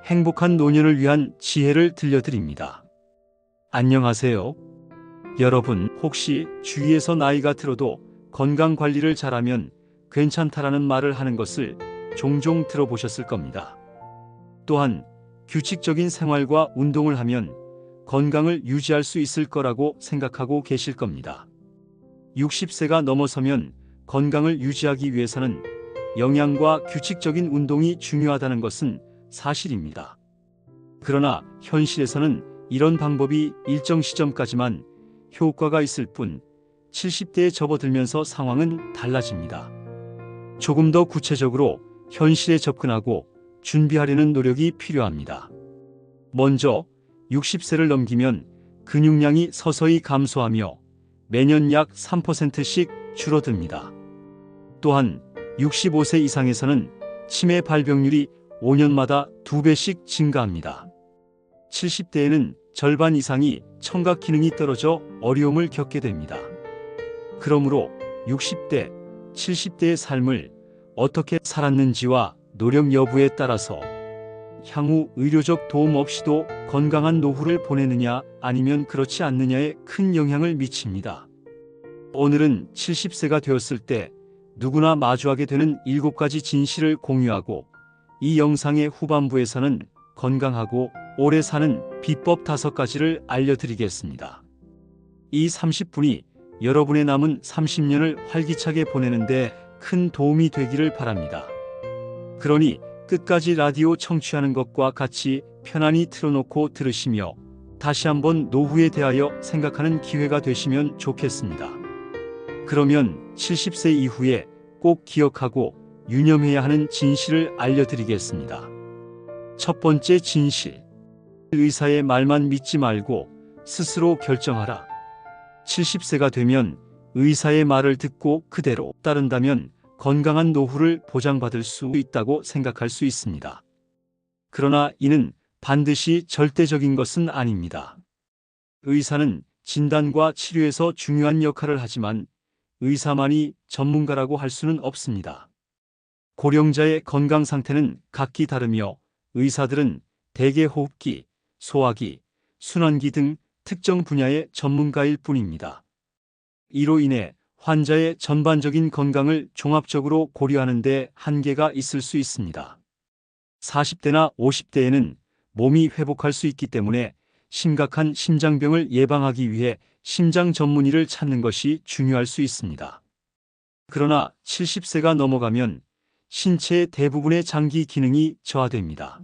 행복한 노년을 위한 지혜를 들려드립니다. 안녕하세요. 여러분, 혹시 주위에서 나이가 들어도 건강 관리를 잘하면 괜찮다라는 말을 하는 것을 종종 들어보셨을 겁니다. 또한 규칙적인 생활과 운동을 하면 건강을 유지할 수 있을 거라고 생각하고 계실 겁니다. 60세가 넘어서면 건강을 유지하기 위해서는 영양과 규칙적인 운동이 중요하다는 것은 사실입니다. 그러나 현실에서는 이런 방법이 일정 시점까지만 효과가 있을 뿐 70대에 접어들면서 상황은 달라집니다. 조금 더 구체적으로 현실에 접근하고 준비하려는 노력이 필요합니다. 먼저 60세를 넘기면 근육량이 서서히 감소하며 매년 약 3%씩 줄어듭니다. 또한 65세 이상에서는 치매 발병률이 5년마다 2배씩 증가합니다. 70대에는 절반 이상이 청각 기능이 떨어져 어려움을 겪게 됩니다. 그러므로 60대, 70대의 삶을 어떻게 살았는지와 노력 여부에 따라서 향후 의료적 도움 없이도 건강한 노후를 보내느냐 아니면 그렇지 않느냐에 큰 영향을 미칩니다. 오늘은 70세가 되었을 때 누구나 마주하게 되는 7가지 진실을 공유하고 이 영상의 후반부에서는 건강하고 오래 사는 비법 5가지를 알려드리겠습니다. 이 30분이 여러분의 남은 30년을 활기차게 보내는데 큰 도움이 되기를 바랍니다. 그러니 끝까지 라디오 청취하는 것과 같이 편안히 틀어놓고 들으시며 다시 한번 노후에 대하여 생각하는 기회가 되시면 좋겠습니다. 그러면 70세 이후에 꼭 기억하고 유념해야 하는 진실을 알려드리겠습니다. 첫 번째 진실. 의사의 말만 믿지 말고 스스로 결정하라. 70세가 되면 의사의 말을 듣고 그대로 따른다면 건강한 노후를 보장받을 수 있다고 생각할 수 있습니다. 그러나 이는 반드시 절대적인 것은 아닙니다. 의사는 진단과 치료에서 중요한 역할을 하지만 의사만이 전문가라고 할 수는 없습니다. 고령자의 건강 상태는 각기 다르며 의사들은 대개호흡기, 소화기, 순환기 등 특정 분야의 전문가일 뿐입니다. 이로 인해 환자의 전반적인 건강을 종합적으로 고려하는 데 한계가 있을 수 있습니다. 40대나 50대에는 몸이 회복할 수 있기 때문에 심각한 심장병을 예방하기 위해 심장 전문의를 찾는 것이 중요할 수 있습니다. 그러나 70세가 넘어가면 신체의 대부분의 장기 기능이 저하됩니다.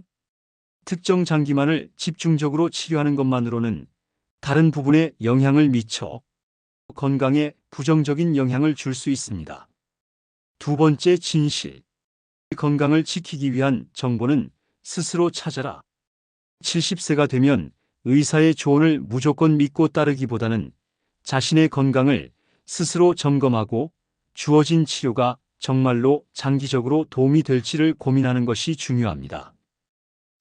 특정 장기만을 집중적으로 치료하는 것만으로는 다른 부분에 영향을 미쳐 건강에 부정적인 영향을 줄 수 있습니다. 두 번째 진실. 건강을 지키기 위한 정보는 스스로 찾아라. 70세가 되면 의사의 조언을 무조건 믿고 따르기보다는 자신의 건강을 스스로 점검하고 주어진 치료가 정말로 장기적으로 도움이 될지를 고민하는 것이 중요합니다.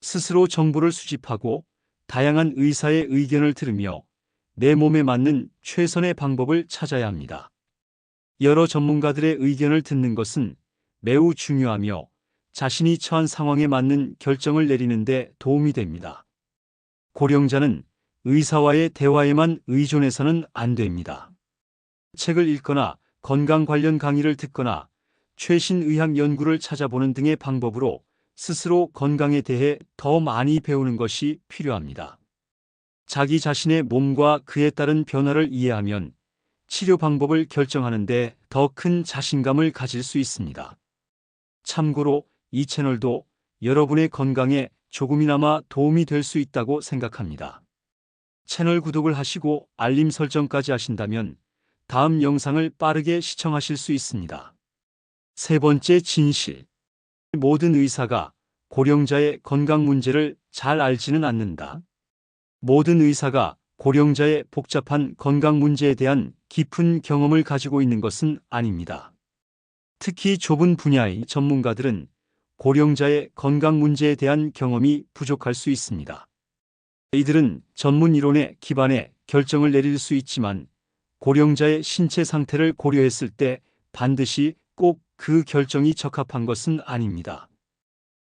스스로 정보를 수집하고 다양한 의사의 의견을 들으며 내 몸에 맞는 최선의 방법을 찾아야 합니다. 여러 전문가들의 의견을 듣는 것은 매우 중요하며 자신이 처한 상황에 맞는 결정을 내리는 데 도움이 됩니다. 고령자는 의사와의 대화에만 의존해서는 안 됩니다. 책을 읽거나 건강 관련 강의를 듣거나 최신 의학 연구를 찾아보는 등의 방법으로 스스로 건강에 대해 더 많이 배우는 것이 필요합니다. 자기 자신의 몸과 그에 따른 변화를 이해하면 치료 방법을 결정하는 데 더 큰 자신감을 가질 수 있습니다. 참고로 이 채널도 여러분의 건강에 조금이나마 도움이 될 수 있다고 생각합니다. 채널 구독을 하시고 알림 설정까지 하신다면 다음 영상을 빠르게 시청하실 수 있습니다. 세 번째 진실. 모든 의사가 고령자의 건강 문제를 잘 알지는 않는다. 모든 의사가 고령자의 복잡한 건강 문제에 대한 깊은 경험을 가지고 있는 것은 아닙니다. 특히 좁은 분야의 전문가들은 고령자의 건강 문제에 대한 경험이 부족할 수 있습니다. 이들은 전문 이론에 기반해 결정을 내릴 수 있지만 고령자의 신체 상태를 고려했을 때 반드시 꼭 그 결정이 적합한 것은 아닙니다.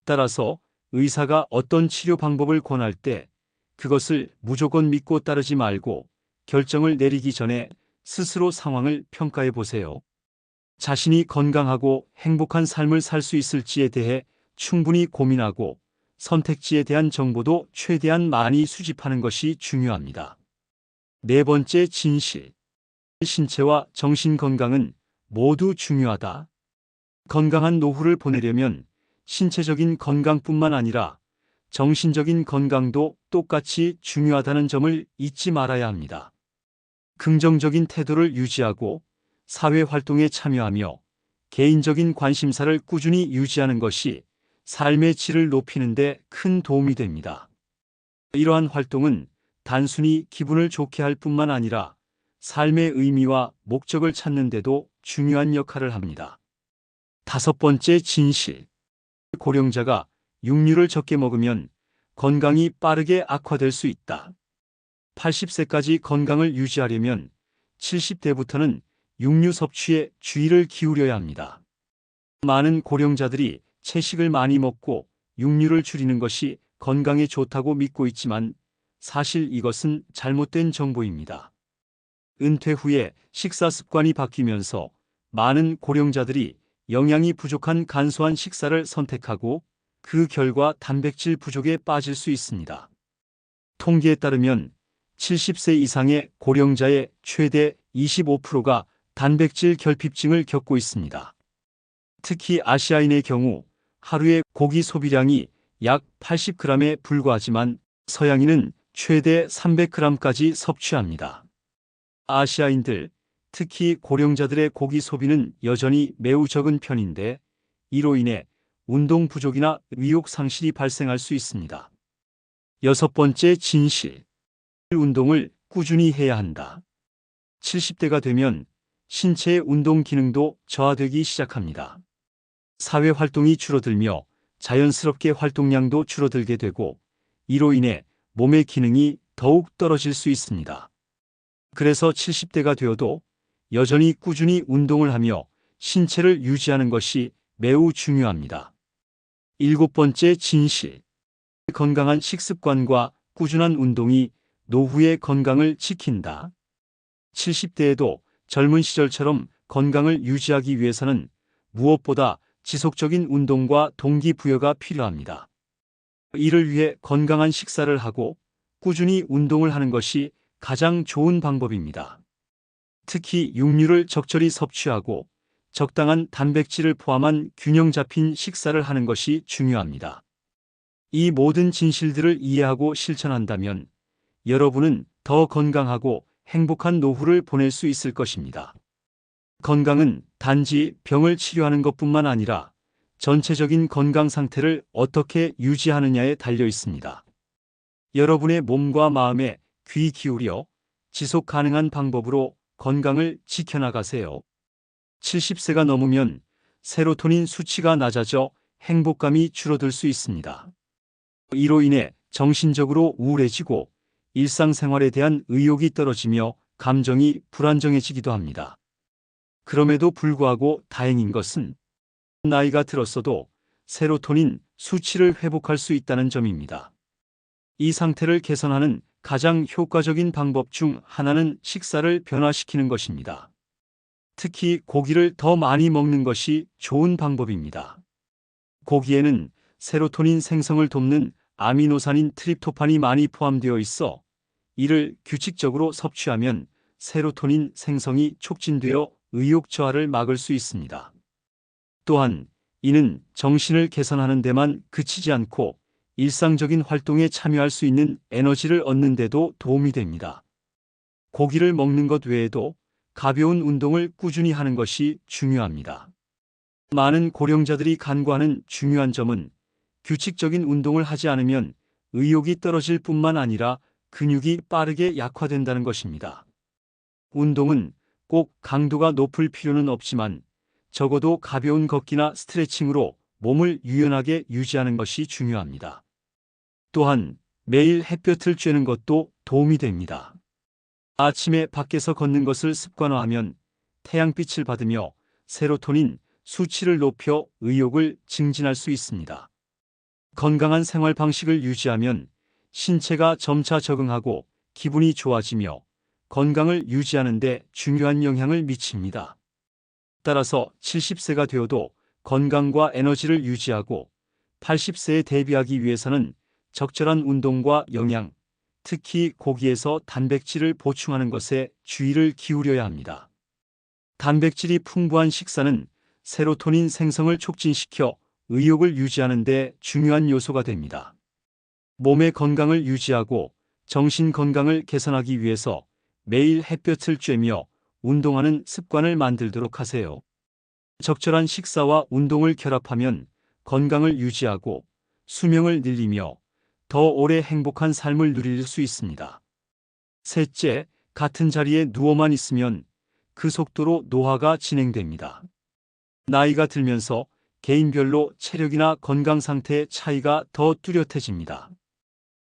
따라서 의사가 어떤 치료 방법을 권할 때 그것을 무조건 믿고 따르지 말고 결정을 내리기 전에 스스로 상황을 평가해 보세요. 자신이 건강하고 행복한 삶을 살 수 있을지에 대해 충분히 고민하고 선택지에 대한 정보도 최대한 많이 수집하는 것이 중요합니다. 네 번째, 진실. 신체와 정신 건강은 모두 중요하다. 건강한 노후를 보내려면 신체적인 건강뿐만 아니라 정신적인 건강도 똑같이 중요하다는 점을 잊지 말아야 합니다. 긍정적인 태도를 유지하고 사회 활동에 참여하며 개인적인 관심사를 꾸준히 유지하는 것이 삶의 질을 높이는 데 큰 도움이 됩니다. 이러한 활동은 단순히 기분을 좋게 할 뿐만 아니라 삶의 의미와 목적을 찾는 데도 중요한 역할을 합니다. 다섯 번째, 진실. 고령자가 육류를 적게 먹으면 건강이 빠르게 악화될 수 있다. 80세까지 건강을 유지하려면 70대부터는 육류 섭취에 주의를 기울여야 합니다. 많은 고령자들이 채식을 많이 먹고 육류를 줄이는 것이 건강에 좋다고 믿고 있지만 사실 이것은 잘못된 정보입니다. 은퇴 후에 식사 습관이 바뀌면서 많은 고령자들이 영양이 부족한 간소한 식사를 선택하고 그 결과 단백질 부족에 빠질 수 있습니다. 통계에 따르면 70세 이상의 고령자의 최대 25%가 단백질 결핍증을 겪고 있습니다. 특히 아시아인의 경우 하루의 고기 소비량이 약 80g에 불과하지만 서양인은 최대 300g까지 섭취합니다. 아시아인들, 특히 고령자들의 고기 소비는 여전히 매우 적은 편인데 이로 인해 운동 부족이나 의욕 상실이 발생할 수 있습니다. 여섯 번째, 진실. 운동을 꾸준히 해야 한다. 70대가 되면 신체의 운동 기능도 저하되기 시작합니다. 사회 활동이 줄어들며 자연스럽게 활동량도 줄어들게 되고 이로 인해 몸의 기능이 더욱 떨어질 수 있습니다. 그래서 70대가 되어도 여전히 꾸준히 운동을 하며 신체를 유지하는 것이 매우 중요합니다. 일곱 번째, 진실. 건강한 식습관과 꾸준한 운동이 노후의 건강을 지킨다. 70대에도 젊은 시절처럼 건강을 유지하기 위해서는 무엇보다 지속적인 운동과 동기부여가 필요합니다. 이를 위해 건강한 식사를 하고 꾸준히 운동을 하는 것이 가장 좋은 방법입니다. 특히 육류를 적절히 섭취하고 적당한 단백질을 포함한 균형 잡힌 식사를 하는 것이 중요합니다. 이 모든 진실들을 이해하고 실천한다면 여러분은 더 건강하고 행복한 노후를 보낼 수 있을 것입니다. 건강은 단지 병을 치료하는 것뿐만 아니라 전체적인 건강 상태를 어떻게 유지하느냐에 달려 있습니다. 여러분의 몸과 마음에 귀 기울여 지속 가능한 방법으로 건강을 지켜나가세요. 70세가 넘으면 세로토닌 수치가 낮아져 행복감이 줄어들 수 있습니다. 이로 인해 정신적으로 우울해지고 일상생활에 대한 의욕이 떨어지며 감정이 불안정해지기도 합니다. 그럼에도 불구하고 다행인 것은 나이가 들었어도 세로토닌 수치를 회복할 수 있다는 점입니다. 이 상태를 개선하는 가장 효과적인 방법 중 하나는 식사를 변화시키는 것입니다. 특히 고기를 더 많이 먹는 것이 좋은 방법입니다. 고기에는 세로토닌 생성을 돕는 아미노산인 트립토판이 많이 포함되어 있어 이를 규칙적으로 섭취하면 세로토닌 생성이 촉진되어 의욕 저하를 막을 수 있습니다. 또한 이는 정신을 개선하는 데만 그치지 않고 일상적인 활동에 참여할 수 있는 에너지를 얻는 데도 도움이 됩니다. 고기를 먹는 것 외에도 가벼운 운동을 꾸준히 하는 것이 중요합니다. 많은 고령자들이 간과하는 중요한 점은 규칙적인 운동을 하지 않으면 의욕이 떨어질 뿐만 아니라 근육이 빠르게 약화된다는 것입니다. 운동은 꼭 강도가 높을 필요는 없지만 적어도 가벼운 걷기나 스트레칭으로 몸을 유연하게 유지하는 것이 중요합니다. 또한 매일 햇볕을 쬐는 것도 도움이 됩니다. 아침에 밖에서 걷는 것을 습관화하면 태양빛을 받으며 세로토닌 수치를 높여 의욕을 증진할 수 있습니다. 건강한 생활 방식을 유지하면 신체가 점차 적응하고 기분이 좋아지며 건강을 유지하는 데 중요한 영향을 미칩니다. 따라서 70세가 되어도 건강과 에너지를 유지하고 80세에 대비하기 위해서는 적절한 운동과 영양, 특히 고기에서 단백질을 보충하는 것에 주의를 기울여야 합니다. 단백질이 풍부한 식사는 세로토닌 생성을 촉진시켜 의욕을 유지하는 데 중요한 요소가 됩니다. 몸의 건강을 유지하고 정신 건강을 개선하기 위해서 매일 햇볕을 쬐며 운동하는 습관을 만들도록 하세요. 적절한 식사와 운동을 결합하면 건강을 유지하고 수명을 늘리며 더 오래 행복한 삶을 누릴 수 있습니다. 셋째, 같은 자리에 누워만 있으면 그 속도로 노화가 진행됩니다. 나이가 들면서 개인별로 체력이나 건강 상태의 차이가 더 뚜렷해집니다.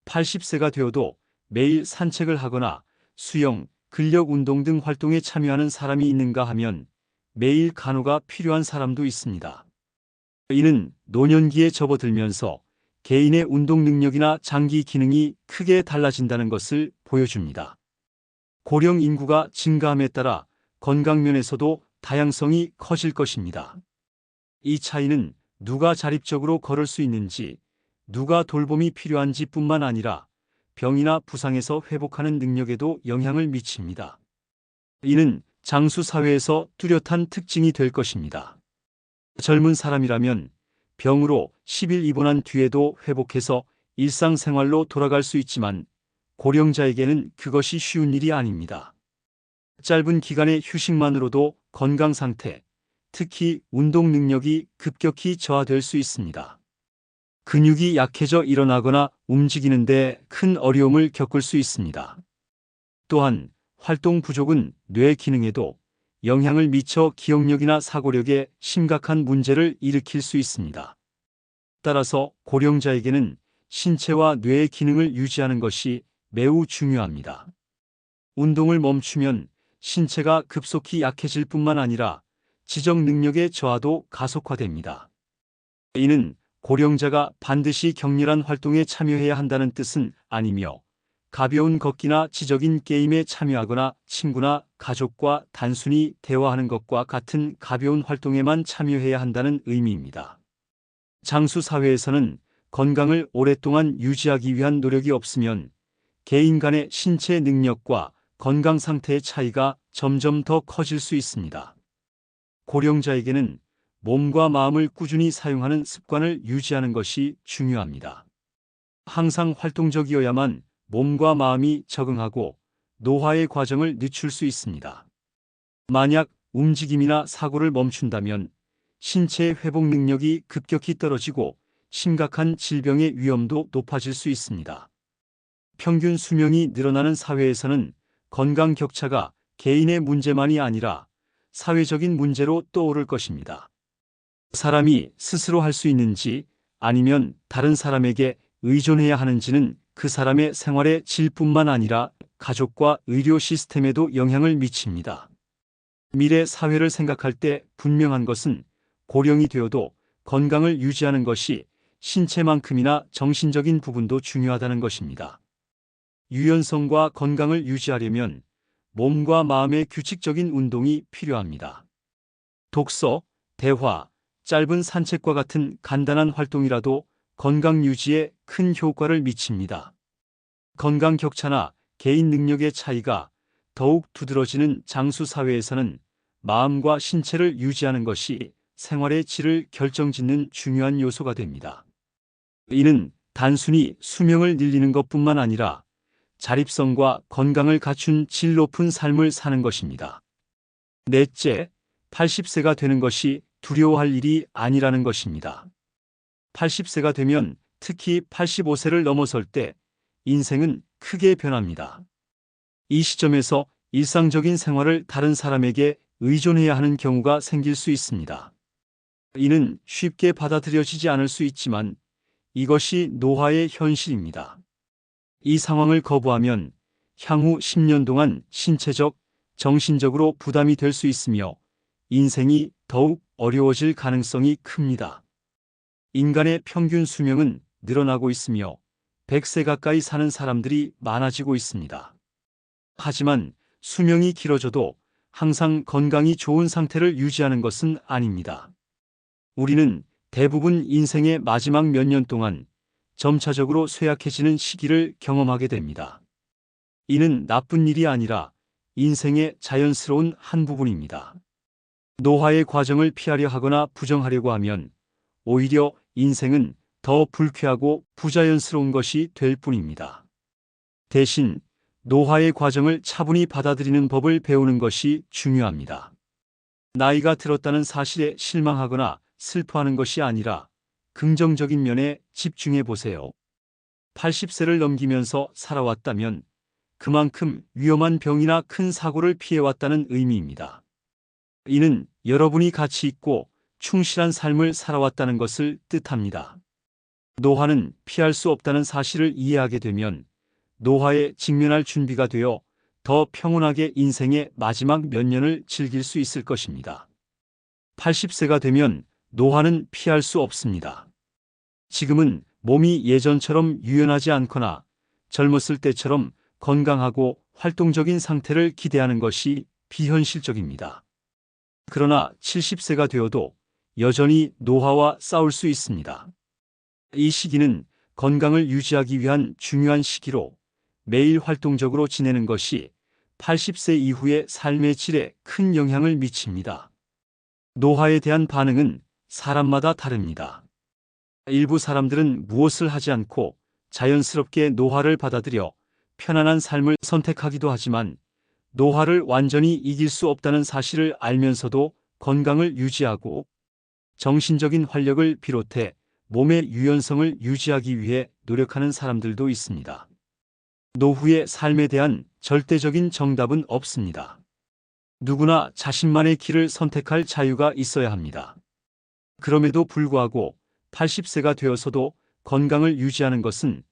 80세가 되어도 매일 산책을 하거나 수영, 근력 운동 등 활동에 참여하는 사람이 있는가 하면 매일 간호가 필요한 사람도 있습니다. 이는 노년기에 접어들면서 개인의 운동 능력이나 장기 기능이 크게 달라진다는 것을 보여줍니다. 고령 인구가 증가함에 따라 건강 면에서도 다양성이 커질 것입니다. 이 차이는 누가 자립적으로 걸을 수 있는지, 누가 돌봄이 필요한지 뿐만 아니라 병이나 부상에서 회복하는 능력에도 영향을 미칩니다. 이는 장수 사회에서 뚜렷한 특징이 될 것입니다. 젊은 사람이라면 병으로 10일 입원한 뒤에도 회복해서 일상생활로 돌아갈 수 있지만 고령자에게는 그것이 쉬운 일이 아닙니다. 짧은 기간의 휴식만으로도 건강 상태, 특히 운동 능력이 급격히 저하될 수 있습니다. 근육이 약해져 일어나거나 움직이는데 큰 어려움을 겪을 수 있습니다. 또한 활동 부족은 뇌 기능에도 영향을 미쳐 기억력이나 사고력에 심각한 문제를 일으킬 수 있습니다. 따라서 고령자에게는 신체와 뇌의 기능을 유지하는 것이 매우 중요합니다. 운동을 멈추면 신체가 급속히 약해질 뿐만 아니라 지적 능력의 저하도 가속화됩니다. 이는 고령자가 반드시 격렬한 활동에 참여해야 한다는 뜻은 아니며 가벼운 걷기나 지적인 게임에 참여하거나 친구나 가족과 단순히 대화하는 것과 같은 가벼운 활동에만 참여해야 한다는 의미입니다. 장수 사회에서는 건강을 오랫동안 유지하기 위한 노력이 없으면 개인 간의 신체 능력과 건강 상태의 차이가 점점 더 커질 수 있습니다. 고령자에게는 몸과 마음을 꾸준히 사용하는 습관을 유지하는 것이 중요합니다. 항상 활동적이어야만 몸과 마음이 적응하고 노화의 과정을 늦출 수 있습니다. 만약 움직임이나 사고를 멈춘다면 신체의 회복 능력이 급격히 떨어지고 심각한 질병의 위험도 높아질 수 있습니다. 평균 수명이 늘어나는 사회에서는 건강 격차가 개인의 문제만이 아니라 사회적인 문제로 떠오를 것입니다. 사람이 스스로 할 수 있는지 아니면 다른 사람에게 의존해야 하는지는 그 사람의 생활의 질뿐만 아니라 가족과 의료 시스템에도 영향을 미칩니다. 미래 사회를 생각할 때 분명한 것은 고령이 되어도 건강을 유지하는 것이 신체만큼이나 정신적인 부분도 중요하다는 것입니다. 유연성과 건강을 유지하려면 몸과 마음의 규칙적인 운동이 필요합니다. 독서, 대화, 짧은 산책과 같은 간단한 활동이라도 건강 유지에 큰 효과를 미칩니다. 건강 격차나 개인 능력의 차이가 더욱 두드러지는 장수 사회에서는 마음과 신체를 유지하는 것이 생활의 질을 결정짓는 중요한 요소가 됩니다. 이는 단순히 수명을 늘리는 것뿐만 아니라 자립성과 건강을 갖춘 질 높은 삶을 사는 것입니다. 넷째, 80세가 되는 것이 두려워할 일이 아니라는 것입니다. 80세가 되면 특히 85세를 넘어설 때 인생은 크게 변합니다. 이 시점에서 일상적인 생활을 다른 사람에게 의존해야 하는 경우가 생길 수 있습니다. 이는 쉽게 받아들여지지 않을 수 있지만 이것이 노화의 현실입니다. 이 상황을 거부하면 향후 10년 동안 신체적, 정신적으로 부담이 될 수 있으며 인생이 더욱 어려워질 가능성이 큽니다. 인간의 평균 수명은 늘어나고 있으며 100세 가까이 사는 사람들이 많아지고 있습니다. 하지만 수명이 길어져도 항상 건강이 좋은 상태를 유지하는 것은 아닙니다. 우리는 대부분 인생의 마지막 몇 년 동안 점차적으로 쇠약해지는 시기를 경험하게 됩니다. 이는 나쁜 일이 아니라 인생의 자연스러운 한 부분입니다. 노화의 과정을 피하려 하거나 부정하려고 하면 오히려 인생은 더 불쾌하고 부자연스러운 것이 될 뿐입니다. 대신 노화의 과정을 차분히 받아들이는 법을 배우는 것이 중요합니다. 나이가 들었다는 사실에 실망하거나 슬퍼하는 것이 아니라 긍정적인 면에 집중해 보세요. 80세를 넘기면서 살아왔다면 그만큼 위험한 병이나 큰 사고를 피해왔다는 의미입니다. 이는 여러분이 가치 있고 충실한 삶을 살아왔다는 것을 뜻합니다. 노화는 피할 수 없다는 사실을 이해하게 되면 노화에 직면할 준비가 되어 더 평온하게 인생의 마지막 몇 년을 즐길 수 있을 것입니다. 80세가 되면 노화는 피할 수 없습니다. 지금은 몸이 예전처럼 유연하지 않거나 젊었을 때처럼 건강하고 활동적인 상태를 기대하는 것이 비현실적입니다. 그러나 70세가 되어도 여전히 노화와 싸울 수 있습니다. 이 시기는 건강을 유지하기 위한 중요한 시기로 매일 활동적으로 지내는 것이 80세 이후의 삶의 질에 큰 영향을 미칩니다. 노화에 대한 반응은 사람마다 다릅니다. 일부 사람들은 무엇을 하지 않고 자연스럽게 노화를 받아들여 편안한 삶을 선택하기도 하지만 노화를 완전히 이길 수 없다는 사실을 알면서도 건강을 유지하고 정신적인 활력을 비롯해 몸의 유연성을 유지하기 위해 노력하는 사람들도 있습니다. 노후의 삶에 대한 절대적인 정답은 없습니다. 누구나 자신만의 길을 선택할 자유가 있어야 합니다. 그럼에도 불구하고 80세가 되어서도 건강을 유지하는 것은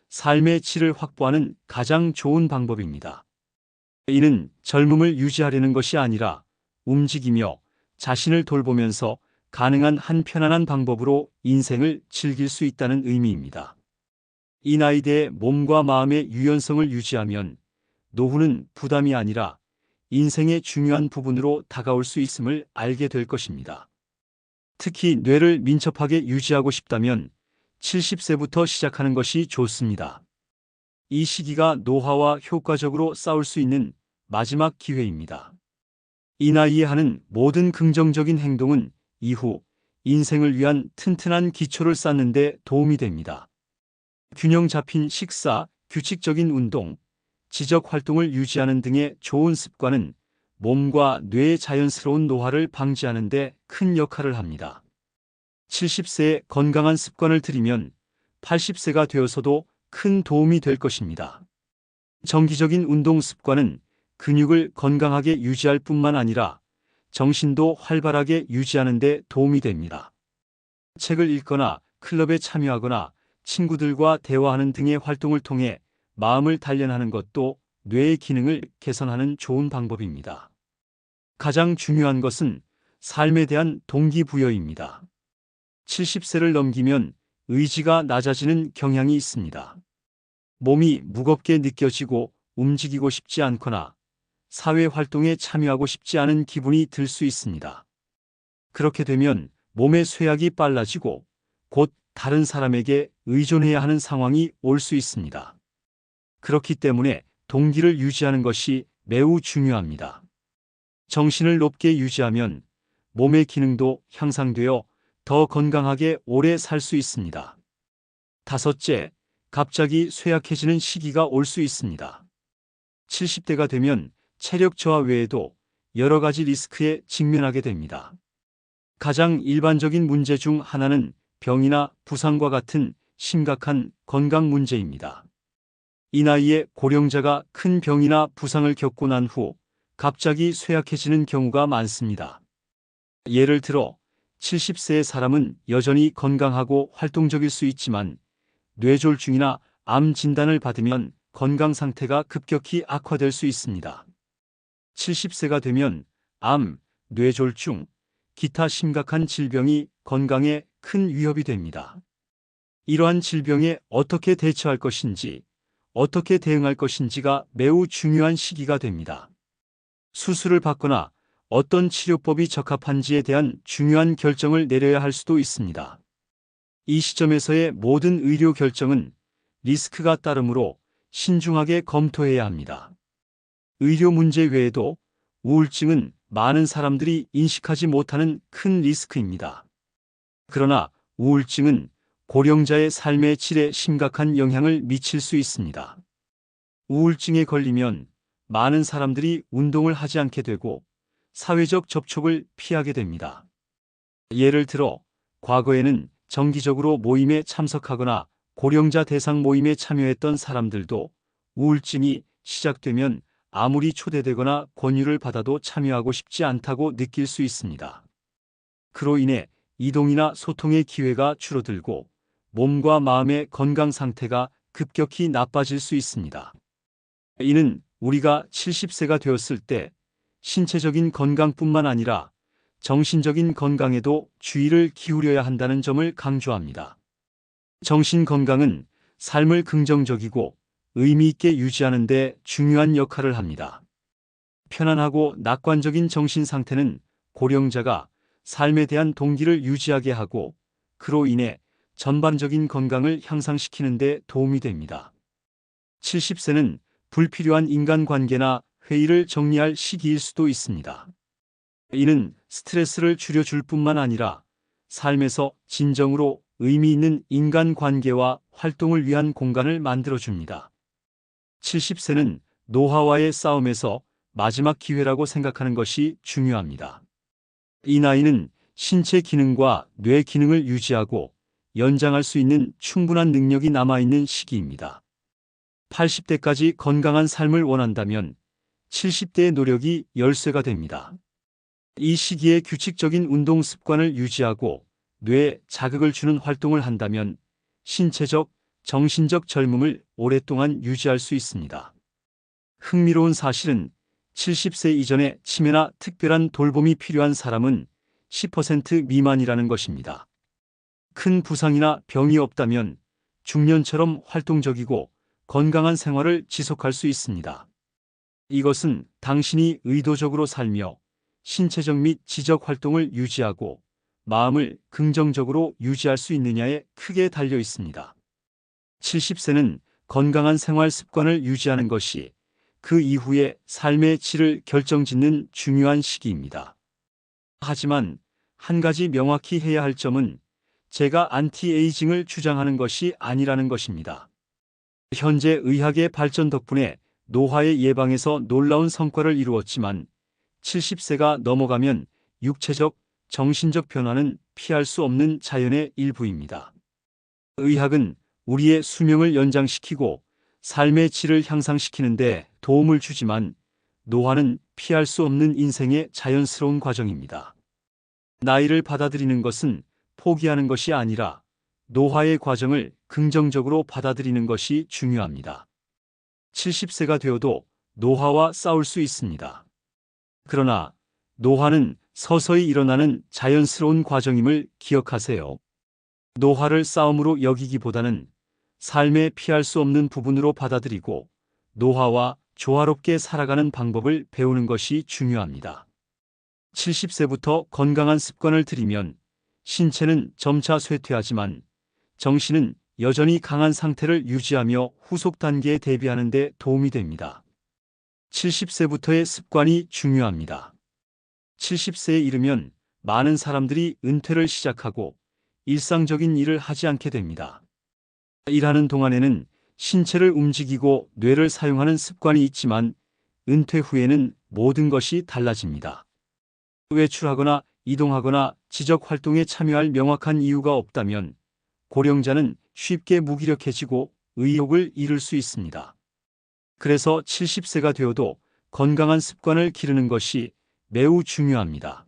삶의 질을 확보하는 가장 좋은 방법입니다. 이는 젊음을 유지하려는 것이 아니라 움직이며 자신을 돌보면서 가능한 한 편안한 방법으로 인생을 즐길 수 있다는 의미입니다. 이 나이대의 몸과 마음의 유연성을 유지하면 노후는 부담이 아니라 인생의 중요한 부분으로 다가올 수 있음을 알게 될 것입니다. 특히 뇌를 민첩하게 유지하고 싶다면 70세부터 시작하는 것이 좋습니다. 이 시기가 노화와 효과적으로 싸울 수 있는 마지막 기회입니다. 이 나이에 하는 모든 긍정적인 행동은 이후 인생을 위한 튼튼한 기초를 쌓는 데 도움이 됩니다. 균형 잡힌 식사, 규칙적인 운동, 지적 활동을 유지하는 등의 좋은 습관은 몸과 뇌의 자연스러운 노화를 방지하는 데 큰 역할을 합니다. 70세에 건강한 습관을 들이면 80세가 되어서도 큰 도움이 될 것입니다. 정기적인 운동 습관은 근육을 건강하게 유지할 뿐만 아니라 정신도 활발하게 유지하는 데 도움이 됩니다. 책을 읽거나 클럽에 참여하거나 친구들과 대화하는 등의 활동을 통해 마음을 단련하는 것도 뇌의 기능을 개선하는 좋은 방법입니다. 가장 중요한 것은 삶에 대한 동기부여입니다. 70세를 넘기면 의지가 낮아지는 경향이 있습니다. 몸이 무겁게 느껴지고 움직이고 싶지 않거나 사회 활동에 참여하고 싶지 않은 기분이 들 수 있습니다. 그렇게 되면 몸의 쇠약이 빨라지고 곧 다른 사람에게 의존해야 하는 상황이 올 수 있습니다. 그렇기 때문에 동기를 유지하는 것이 매우 중요합니다. 정신을 높게 유지하면 몸의 기능도 향상되어 더 건강하게 오래 살 수 있습니다. 다섯째, 갑자기 쇠약해지는 시기가 올 수 있습니다. 70대가 되면 체력 저하 외에도 여러 가지 리스크에 직면하게 됩니다. 가장 일반적인 문제 중 하나는 병이나 부상과 같은 심각한 건강 문제입니다. 이 나이에 고령자가 큰 병이나 부상을 겪고 난 후 갑자기 쇠약해지는 경우가 많습니다. 예를 들어 70세의 사람은 여전히 건강하고 활동적일 수 있지만 뇌졸중이나 암 진단을 받으면 건강 상태가 급격히 악화될 수 있습니다. 70세가 되면 암, 뇌졸중, 기타 심각한 질병이 건강에 큰 위협이 됩니다. 이러한 질병에 어떻게 대처할 것인지, 어떻게 대응할 것인지가 매우 중요한 시기가 됩니다. 수술을 받거나 어떤 치료법이 적합한지에 대한 중요한 결정을 내려야 할 수도 있습니다. 이 시점에서의 모든 의료 결정은 리스크가 따르므로 신중하게 검토해야 합니다. 의료 문제 외에도 우울증은 많은 사람들이 인식하지 못하는 큰 리스크입니다. 그러나 우울증은 고령자의 삶의 질에 심각한 영향을 미칠 수 있습니다. 우울증에 걸리면 많은 사람들이 운동을 하지 않게 되고 사회적 접촉을 피하게 됩니다. 예를 들어 과거에는 정기적으로 모임에 참석하거나 고령자 대상 모임에 참여했던 사람들도 우울증이 시작되면 아무리 초대되거나 권유를 받아도 참여하고 싶지 않다고 느낄 수 있습니다. 그로 인해 이동이나 소통의 기회가 줄어들고 몸과 마음의 건강 상태가 급격히 나빠질 수 있습니다. 이는 우리가 70세가 되었을 때 신체적인 건강뿐만 아니라 정신적인 건강에도 주의를 기울여야 한다는 점을 강조합니다. 정신 건강은 삶을 긍정적이고 의미 있게 유지하는 데 중요한 역할을 합니다. 편안하고 낙관적인 정신 상태는 고령자가 삶에 대한 동기를 유지하게 하고 그로 인해 전반적인 건강을 향상시키는 데 도움이 됩니다. 70세는 불필요한 인간관계나 회의를 정리할 시기일 수도 있습니다. 이는 스트레스를 줄여줄 뿐만 아니라 삶에서 진정으로 의미 있는 인간관계와 활동을 위한 공간을 만들어줍니다. 70세는 노화와의 싸움에서 마지막 기회라고 생각하는 것이 중요합니다. 이 나이는 신체 기능과 뇌 기능을 유지하고 연장할 수 있는 충분한 능력이 남아있는 시기입니다. 80대까지 건강한 삶을 원한다면 70대의 노력이 열쇠가 됩니다. 이 시기에 규칙적인 운동 습관을 유지하고 뇌에 자극을 주는 활동을 한다면 신체적, 정신적 젊음을 오랫동안 유지할 수 있습니다. 흥미로운 사실은 70세 이전에 치매나 특별한 돌봄이 필요한 사람은 10% 미만이라는 것입니다. 큰 부상이나 병이 없다면 중년처럼 활동적이고 건강한 생활을 지속할 수 있습니다. 이것은 당신이 의도적으로 살며 신체적 및 지적 활동을 유지하고 마음을 긍정적으로 유지할 수 있느냐에 크게 달려 있습니다. 70세는 건강한 생활 습관을 유지하는 것이 그 이후의 삶의 질을 결정짓는 중요한 시기입니다. 하지만 한 가지 명확히 해야 할 점은 제가 안티에이징을 주장하는 것이 아니라는 것입니다. 현재 의학의 발전 덕분에 노화의 예방에서 놀라운 성과를 이루었지만 70세가 넘어가면 육체적, 정신적 변화는 피할 수 없는 자연의 일부입니다. 의학은 우리의 수명을 연장시키고 삶의 질을 향상시키는 데 도움을 주지만 노화는 피할 수 없는 인생의 자연스러운 과정입니다. 나이를 받아들이는 것은 포기하는 것이 아니라 노화의 과정을 긍정적으로 받아들이는 것이 중요합니다. 70세가 되어도 노화와 싸울 수 있습니다. 그러나 노화는 서서히 일어나는 자연스러운 과정임을 기억하세요. 노화를 싸움으로 여기기보다는 삶의 피할 수 없는 부분으로 받아들이고 노화와 조화롭게 살아가는 방법을 배우는 것이 중요합니다. 70세부터 건강한 습관을 들이면 신체는 점차 쇠퇴하지만 정신은 여전히 강한 상태를 유지하며 후속 단계에 대비하는 데 도움이 됩니다. 70세부터의 습관이 중요합니다. 70세에 이르면 많은 사람들이 은퇴를 시작하고 일상적인 일을 하지 않게 됩니다. 일하는 동안에는 신체를 움직이고 뇌를 사용하는 습관이 있지만 은퇴 후에는 모든 것이 달라집니다. 외출하거나 이동하거나 지적 활동에 참여할 명확한 이유가 없다면 고령자는 쉽게 무기력해지고 의욕을 잃을 수 있습니다. 그래서 70세가 되어도 건강한 습관을 기르는 것이 매우 중요합니다.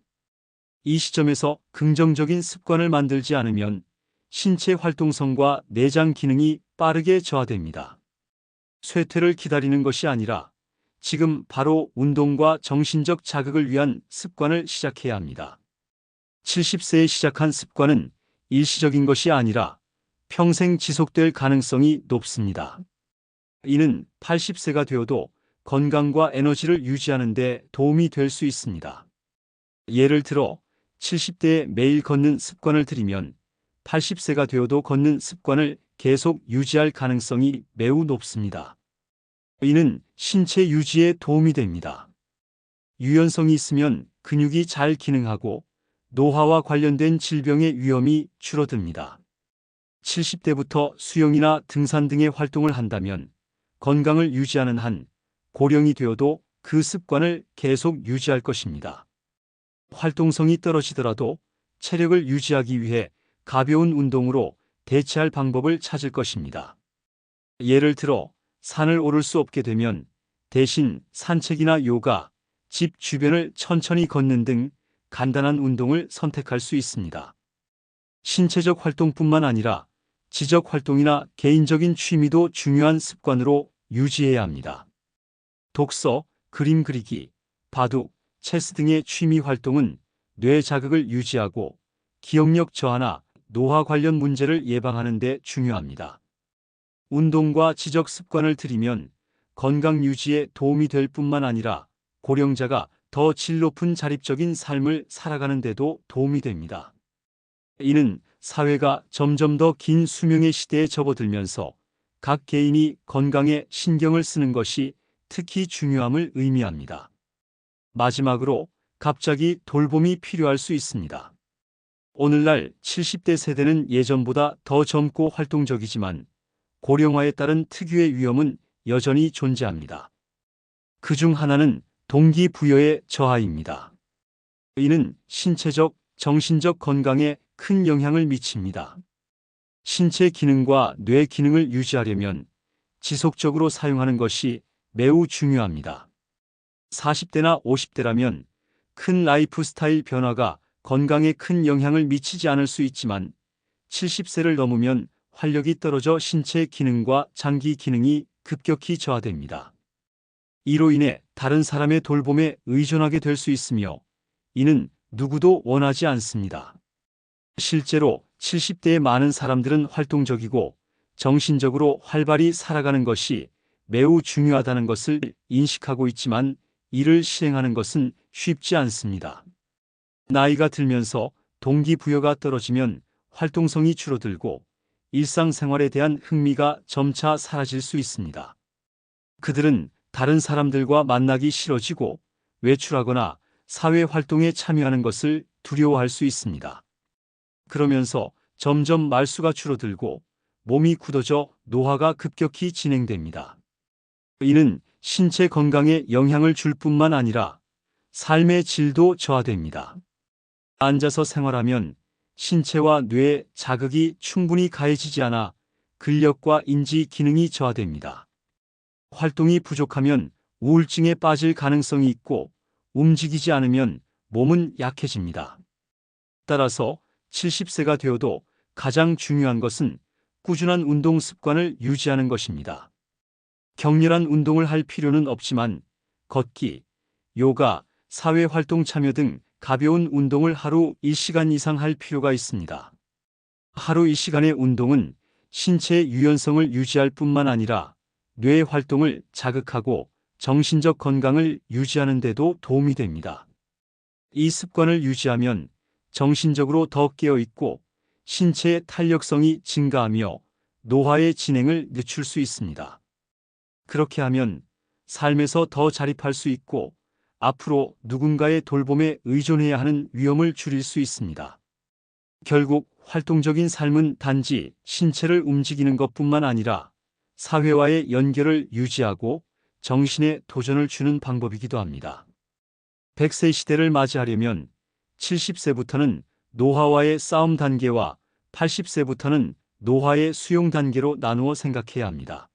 이 시점에서 긍정적인 습관을 만들지 않으면 신체 활동성과 내장 기능이 빠르게 저하됩니다. 쇠퇴를 기다리는 것이 아니라 지금 바로 운동과 정신적 자극을 위한 습관을 시작해야 합니다. 70세에 시작한 습관은 일시적인 것이 아니라 평생 지속될 가능성이 높습니다. 이는 80세가 되어도 건강과 에너지를 유지하는 데 도움이 될 수 있습니다. 예를 들어 70대에 매일 걷는 습관을 들이면 80세가 되어도 걷는 습관을 계속 유지할 가능성이 매우 높습니다. 이는 신체 유지에 도움이 됩니다. 유연성이 있으면 근육이 잘 기능하고 노화와 관련된 질병의 위험이 줄어듭니다. 70대부터 수영이나 등산 등의 활동을 한다면 건강을 유지하는 한 고령이 되어도 그 습관을 계속 유지할 것입니다. 활동성이 떨어지더라도 체력을 유지하기 위해 가벼운 운동으로 대체할 방법을 찾을 것입니다. 예를 들어 산을 오를 수 없게 되면 대신 산책이나 요가, 집 주변을 천천히 걷는 등 간단한 운동을 선택할 수 있습니다. 신체적 활동뿐만 아니라 지적 활동이나 개인적인 취미도 중요한 습관으로 유지해야 합니다. 독서, 그림 그리기, 바둑, 체스 등의 취미 활동은 뇌 자극을 유지하고 기억력 저하나 노화 관련 문제를 예방하는 데 중요합니다. 운동과 지적 습관을 들이면 건강 유지에 도움이 될 뿐만 아니라 고령자가 더 질 높은 자립적인 삶을 살아가는 데도 도움이 됩니다. 이는 사회가 점점 더 긴 수명의 시대에 접어들면서 각 개인이 건강에 신경을 쓰는 것이 특히 중요함을 의미합니다. 마지막으로 갑자기 돌봄이 필요할 수 있습니다. 오늘날 70대 세대는 예전보다 더 젊고 활동적이지만 고령화에 따른 특유의 위험은 여전히 존재합니다. 그중 하나는 동기부여의 저하입니다. 이는 신체적, 정신적 건강에 큰 영향을 미칩니다. 신체 기능과 뇌 기능을 유지하려면 지속적으로 사용하는 것이 매우 중요합니다. 40대나 50대라면 큰 라이프 스타일 변화가 건강에 큰 영향을 미치지 않을 수 있지만 70세를 넘으면 활력이 떨어져 신체 기능과 장기 기능이 급격히 저하됩니다. 이로 인해 다른 사람의 돌봄에 의존하게 될 수 있으며 이는 누구도 원하지 않습니다. 실제로 70대의 많은 사람들은 활동적이고 정신적으로 활발히 살아가는 것이 매우 중요하다는 것을 인식하고 있지만 이를 실행하는 것은 쉽지 않습니다. 나이가 들면서 동기부여가 떨어지면 활동성이 줄어들고 일상생활에 대한 흥미가 점차 사라질 수 있습니다. 그들은 다른 사람들과 만나기 싫어지고 외출하거나 사회활동에 참여하는 것을 두려워할 수 있습니다. 그러면서 점점 말수가 줄어들고 몸이 굳어져 노화가 급격히 진행됩니다. 이는 신체 건강에 영향을 줄 뿐만 아니라 삶의 질도 저하됩니다. 앉아서 생활하면 신체와 뇌에 자극이 충분히 가해지지 않아 근력과 인지 기능이 저하됩니다. 활동이 부족하면 우울증에 빠질 가능성이 있고 움직이지 않으면 몸은 약해집니다. 따라서 70세가 되어도 가장 중요한 것은 꾸준한 운동 습관을 유지하는 것입니다. 격렬한 운동을 할 필요는 없지만 걷기, 요가, 사회활동 참여 등 가벼운 운동을 하루 1시간 이상 할 필요가 있습니다. 하루 1시간의 운동은 신체의 유연성을 유지할 뿐만 아니라 뇌 활동을 자극하고 정신적 건강을 유지하는 데도 도움이 됩니다. 이 습관을 유지하면 정신적으로 더 깨어있고 신체의 탄력성이 증가하며 노화의 진행을 늦출 수 있습니다. 그렇게 하면 삶에서 더 자립할 수 있고 앞으로 누군가의 돌봄에 의존해야 하는 위험을 줄일 수 있습니다. 결국 활동적인 삶은 단지 신체를 움직이는 것뿐만 아니라 사회와의 연결을 유지하고 정신에 도전을 주는 방법이기도 합니다. 100세 시대를 맞이하려면 70세부터는 노화와의 싸움 단계와 80세부터는 노화의 수용 단계로 나누어 생각해야 합니다.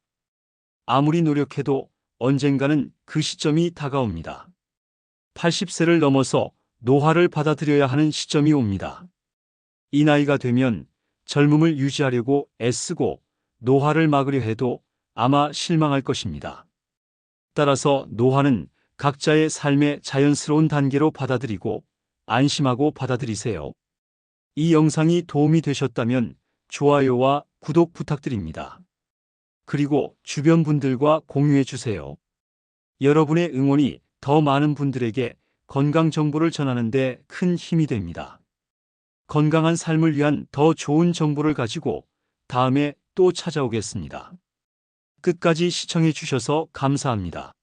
아무리 노력해도 언젠가는 그 시점이 다가옵니다. 80세를 넘어서 노화를 받아들여야 하는 시점이 옵니다. 이 나이가 되면 젊음을 유지하려고 애쓰고 노화를 막으려 해도 아마 실망할 것입니다. 따라서 노화는 각자의 삶의 자연스러운 단계로 받아들이고 안심하고 받아들이세요. 이 영상이 도움이 되셨다면 좋아요와 구독 부탁드립니다. 그리고 주변 분들과 공유해 주세요. 여러분의 응원이 더 많은 분들에게 건강 정보를 전하는 데 큰 힘이 됩니다. 건강한 삶을 위한 더 좋은 정보를 가지고 다음에 또 찾아오겠습니다. 끝까지 시청해 주셔서 감사합니다.